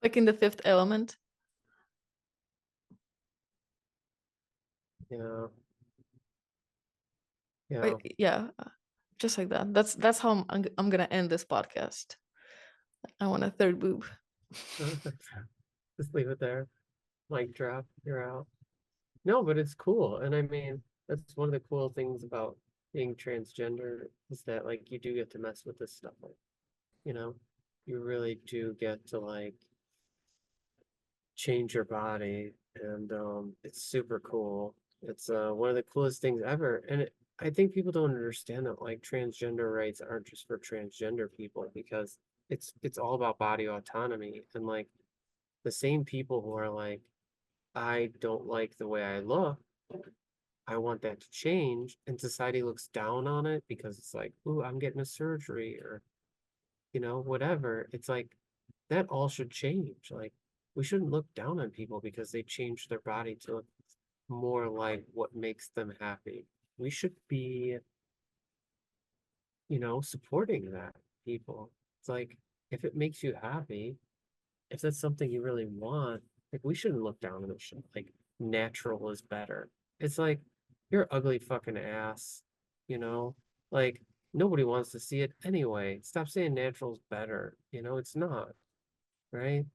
like in the Fifth Element. yeah, yeah. Like, yeah, just like that. That's how I'm gonna end this podcast. I want a third boob. Just leave it there. Mic drop, you're out. No, but it's cool. And I mean, that's one of the cool things about being transgender is that like you do get to mess with this stuff. Like, you know, you really do get to like change your body and it's super cool. It's one of the coolest things ever. And I think people don't understand that like transgender rights aren't just for transgender people because it's all about body autonomy and like the same people who are like I don't like the way I look. I want that to change. And society looks down on it because it's like, ooh, I'm getting a surgery or, you know, whatever. It's like that all should change. Like we shouldn't look down on people because they change their body to look more like what makes them happy. We should be, you know, supporting that people. It's like if it makes you happy, if that's something you really want, like we shouldn't look down on it. Like natural is better. It's like you're ugly fucking ass, you know? Like nobody wants to see it anyway. Stop saying natural's better. You know, it's not, right?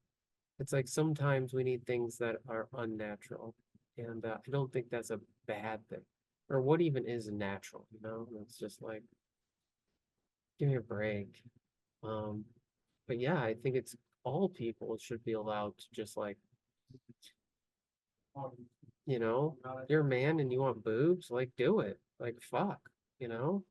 It's like sometimes we need things that are unnatural. And I don't think that's a bad thing. Or what even is natural, you know? It's just like, give me a break. Um, but yeah, I think it's all people should be allowed to just like, you know, you're a man and you want boobs, like do it. Like fuck, you know?